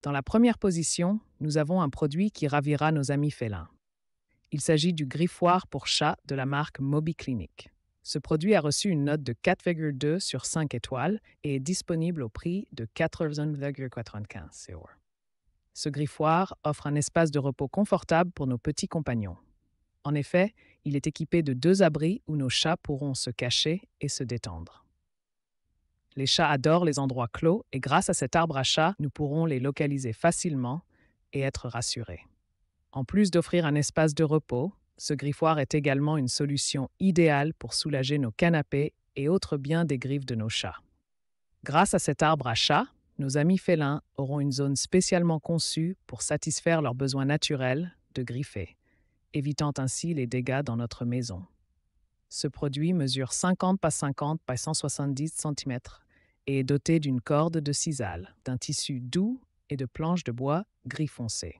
Dans la première position, nous avons un produit qui ravira nos amis félins. Il s'agit du griffoir pour chat de la marque Moby Clinic. Ce produit a reçu une note de 4,2 sur 5 étoiles et est disponible au prix de 14,95 €. Ce griffoir offre un espace de repos confortable pour nos petits compagnons. En effet, il est équipé de 2 abris où nos chats pourront se cacher et se détendre. Les chats adorent les endroits clos et grâce à cet arbre à chat, nous pourrons les localiser facilement et être rassurés. En plus d'offrir un espace de repos, ce griffoir est également une solution idéale pour soulager nos canapés et autres biens des griffes de nos chats. Grâce à cet arbre à chat, nos amis félins auront une zone spécialement conçue pour satisfaire leurs besoins naturels de griffer, évitant ainsi les dégâts dans notre maison. Ce produit mesure 50 x 50 x 170 cm et est doté d'une corde de sisal, d'un tissu doux et de planches de bois gris foncé.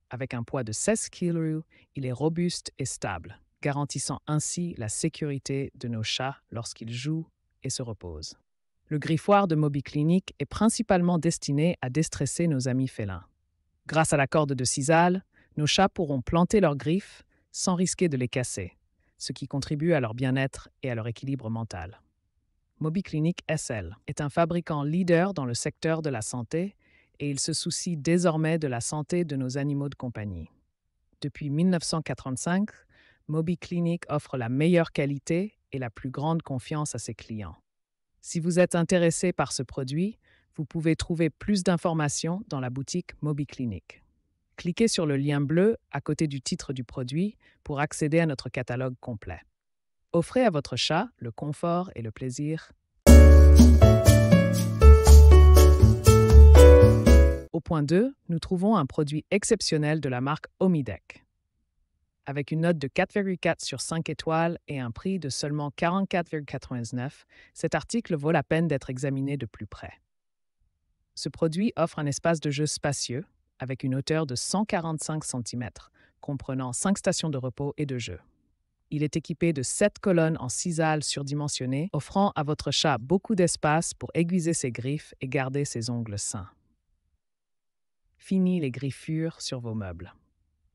Avec un poids de 16 kg, il est robuste et stable, garantissant ainsi la sécurité de nos chats lorsqu'ils jouent et se reposent. Le griffoir de Moby Clinic est principalement destiné à déstresser nos amis félins. Grâce à la corde de sisal, nos chats pourront planter leurs griffes sans risquer de les casser, ce qui contribue à leur bien-être et à leur équilibre mental. Moby Clinic SL est un fabricant leader dans le secteur de la santé et il se soucie désormais de la santé de nos animaux de compagnie. Depuis 1985, Moby Clinic offre la meilleure qualité et la plus grande confiance à ses clients. Si vous êtes intéressé par ce produit, vous pouvez trouver plus d'informations dans la boutique Moby Clinic. Cliquez sur le lien bleu à côté du titre du produit pour accéder à notre catalogue complet. Offrez à votre chat le confort et le plaisir. Au point 2, nous trouvons un produit exceptionnel de la marque Omidec. Avec une note de 4,4 sur 5 étoiles et un prix de seulement 44,99 €, cet article vaut la peine d'être examiné de plus près. Ce produit offre un espace de jeu spacieux avec une hauteur de 145 cm, comprenant 5 stations de repos et de jeu. Il est équipé de 7 colonnes en sisal surdimensionnées, offrant à votre chat beaucoup d'espace pour aiguiser ses griffes et garder ses ongles sains. Fini les griffures sur vos meubles.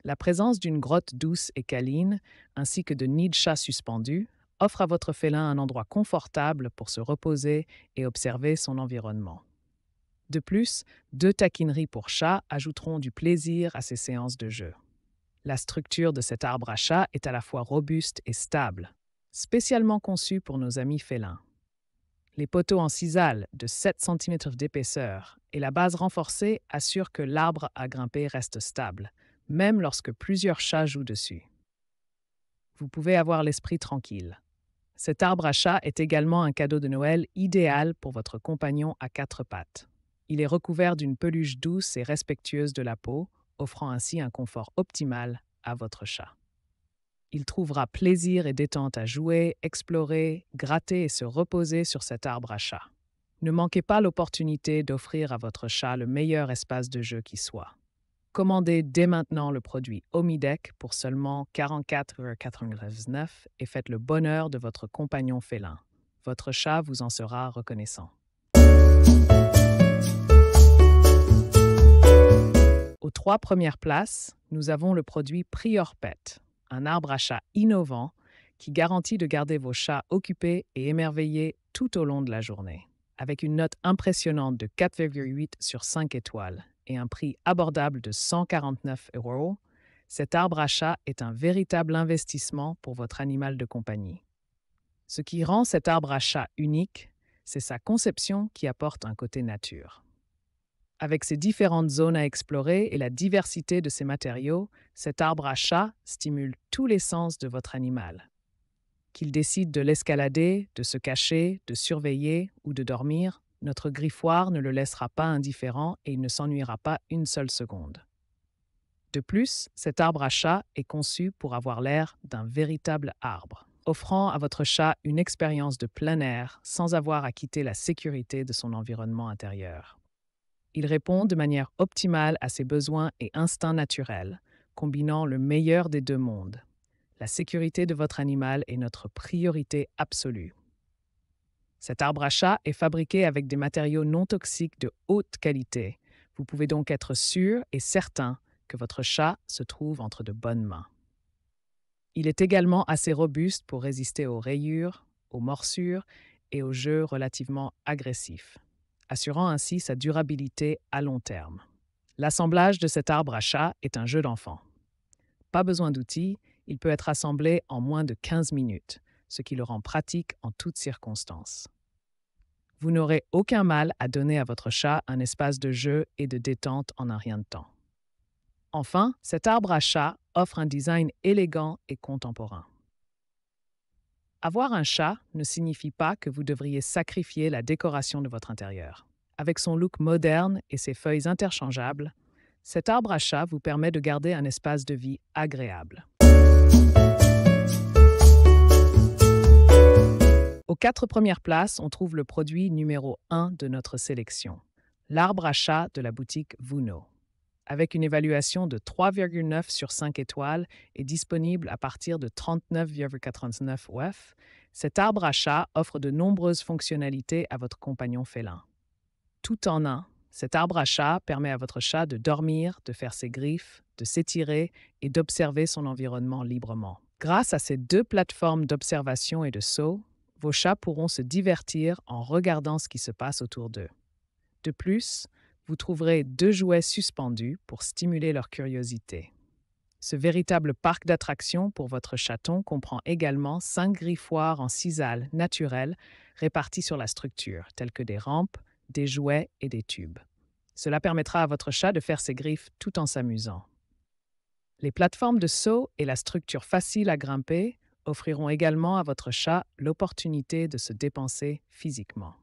La présence d'une grotte douce et câline, ainsi que de nids de chats suspendus, offre à votre félin un endroit confortable pour se reposer et observer son environnement. De plus, 2 taquineries pour chats ajouteront du plaisir à ces séances de jeu. La structure de cet arbre à chat est à la fois robuste et stable, spécialement conçue pour nos amis félins. Les poteaux en sisal de 7 cm d'épaisseur et la base renforcée assurent que l'arbre à grimper reste stable, même lorsque plusieurs chats jouent dessus. Vous pouvez avoir l'esprit tranquille. Cet arbre à chat est également un cadeau de Noël idéal pour votre compagnon à 4 pattes. Il est recouvert d'une peluche douce et respectueuse de la peau, offrant ainsi un confort optimal à votre chat. Il trouvera plaisir et détente à jouer, explorer, gratter et se reposer sur cet arbre à chat. Ne manquez pas l'opportunité d'offrir à votre chat le meilleur espace de jeu qui soit. Commandez dès maintenant le produit Omidec pour seulement 44,99 € et faites le bonheur de votre compagnon félin. Votre chat vous en sera reconnaissant. Aux 3 premières places, nous avons le produit Prior Pet, un arbre à chat innovant qui garantit de garder vos chats occupés et émerveillés tout au long de la journée. Avec une note impressionnante de 4,8 sur 5 étoiles et un prix abordable de 149 €, cet arbre à chat est un véritable investissement pour votre animal de compagnie. Ce qui rend cet arbre à chat unique, c'est sa conception qui apporte un côté nature. Avec ses différentes zones à explorer et la diversité de ses matériaux, cet arbre à chat stimule tous les sens de votre animal. Qu'il décide de l'escalader, de se cacher, de surveiller ou de dormir, notre griffoir ne le laissera pas indifférent et il ne s'ennuiera pas une seule seconde. De plus, cet arbre à chat est conçu pour avoir l'air d'un véritable arbre. offrant à votre chat une expérience de plein air sans avoir à quitter la sécurité de son environnement intérieur. Il répond de manière optimale à ses besoins et instincts naturels, combinant le meilleur des deux mondes. La sécurité de votre animal est notre priorité absolue. Cet arbre à chat est fabriqué avec des matériaux non toxiques de haute qualité. Vous pouvez donc être sûr et certain que votre chat se trouve entre de bonnes mains. Il est également assez robuste pour résister aux rayures, aux morsures et aux jeux relativement agressifs, assurant ainsi sa durabilité à long terme. L'assemblage de cet arbre à chat est un jeu d'enfant. Pas besoin d'outils, il peut être assemblé en moins de 15 minutes, ce qui le rend pratique en toutes circonstances. Vous n'aurez aucun mal à donner à votre chat un espace de jeu et de détente en un rien de temps. Enfin, cet arbre à chat offre un design élégant et contemporain. Avoir un chat ne signifie pas que vous devriez sacrifier la décoration de votre intérieur. Avec son look moderne et ses feuilles interchangeables, cet arbre à chat vous permet de garder un espace de vie agréable. Aux 4 premières places, on trouve le produit numéro 1 de notre sélection, l'arbre à chat de la boutique Vuno. Avec une évaluation de 3,9 sur 5 étoiles et disponible à partir de 39,99 UF, cet arbre à chat offre de nombreuses fonctionnalités à votre compagnon félin. Tout en un, cet arbre à chat permet à votre chat de dormir, de faire ses griffes, de s'étirer et d'observer son environnement librement. Grâce à ces 2 plateformes d'observation et de saut, vos chats pourront se divertir en regardant ce qui se passe autour d'eux. De plus, vous trouverez 2 jouets suspendus pour stimuler leur curiosité. Ce véritable parc d'attractions pour votre chaton comprend également 5 griffoirs en sisal naturels répartis sur la structure, tels que des rampes, des jouets et des tubes. Cela permettra à votre chat de faire ses griffes tout en s'amusant. Les plateformes de saut et la structure facile à grimper offriront également à votre chat l'opportunité de se dépenser physiquement.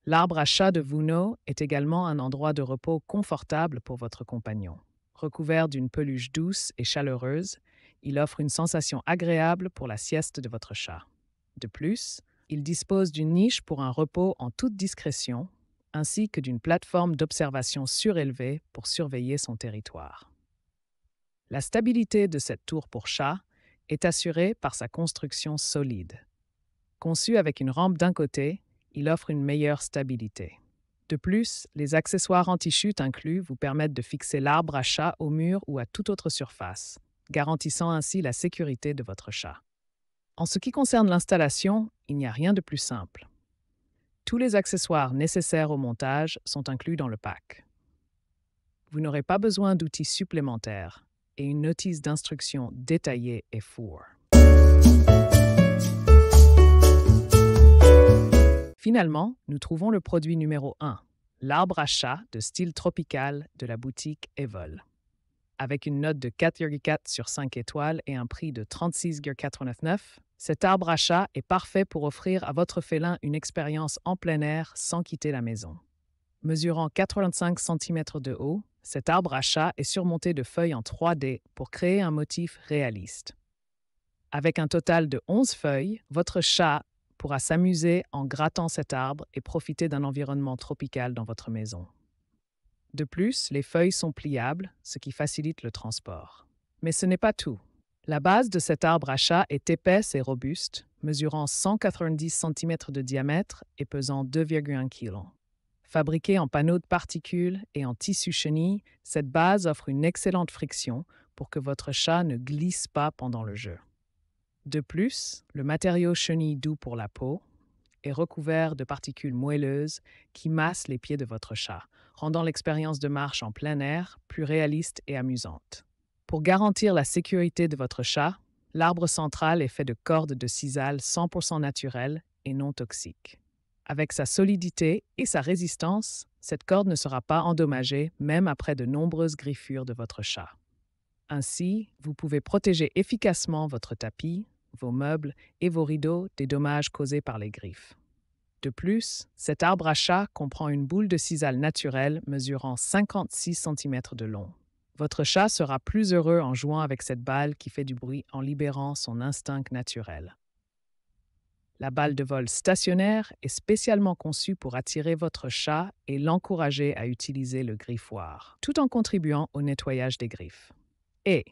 L'arbre à chat de Vuno est également un endroit de repos confortable pour votre compagnon. Recouvert d'une peluche douce et chaleureuse, il offre une sensation agréable pour la sieste de votre chat. De plus, il dispose d'une niche pour un repos en toute discrétion, ainsi que d'une plateforme d'observation surélevée pour surveiller son territoire. La stabilité de cette tour pour chat est assurée par sa construction solide. Conçu avec une rampe d'un côté, il offre une meilleure stabilité. De plus, les accessoires anti-chute inclus vous permettent de fixer l'arbre à chat au mur ou à toute autre surface, garantissant ainsi la sécurité de votre chat. En ce qui concerne l'installation, il n'y a rien de plus simple. Tous les accessoires nécessaires au montage sont inclus dans le pack. Vous n'aurez pas besoin d'outils supplémentaires et une notice d'instruction détaillée est fournie. Finalement, nous trouvons le produit numéro 1, l'arbre à chat de style tropical de la boutique Evol. Avec une note de 4,4 sur 5 étoiles et un prix de 36,89 $, cet arbre à chat est parfait pour offrir à votre félin une expérience en plein air sans quitter la maison. Mesurant 85 cm de haut, cet arbre à chat est surmonté de feuilles en 3D pour créer un motif réaliste. Avec un total de 11 feuilles, votre chat pourra s'amuser en grattant cet arbre et profiter d'un environnement tropical dans votre maison. De plus, les feuilles sont pliables, ce qui facilite le transport. Mais ce n'est pas tout. La base de cet arbre à chat est épaisse et robuste, mesurant 190 cm de diamètre et pesant 2,1 kg. Fabriquée en panneaux de particules et en tissu chenille, cette base offre une excellente friction pour que votre chat ne glisse pas pendant le jeu. De plus, le matériau chenille doux pour la peau est recouvert de particules moelleuses qui massent les pieds de votre chat, rendant l'expérience de marche en plein air plus réaliste et amusante. Pour garantir la sécurité de votre chat, l'arbre central est fait de cordes de sisal 100% naturelles et non toxiques. Avec sa solidité et sa résistance, cette corde ne sera pas endommagée même après de nombreuses griffures de votre chat. Ainsi, vous pouvez protéger efficacement votre tapis, vos meubles et vos rideaux des dommages causés par les griffes. De plus, cet arbre à chat comprend une boule de sisal naturelle mesurant 56 cm de long. Votre chat sera plus heureux en jouant avec cette balle qui fait du bruit en libérant son instinct naturel. La balle de vol stationnaire est spécialement conçue pour attirer votre chat et l'encourager à utiliser le griffoir, tout en contribuant au nettoyage des griffes. Et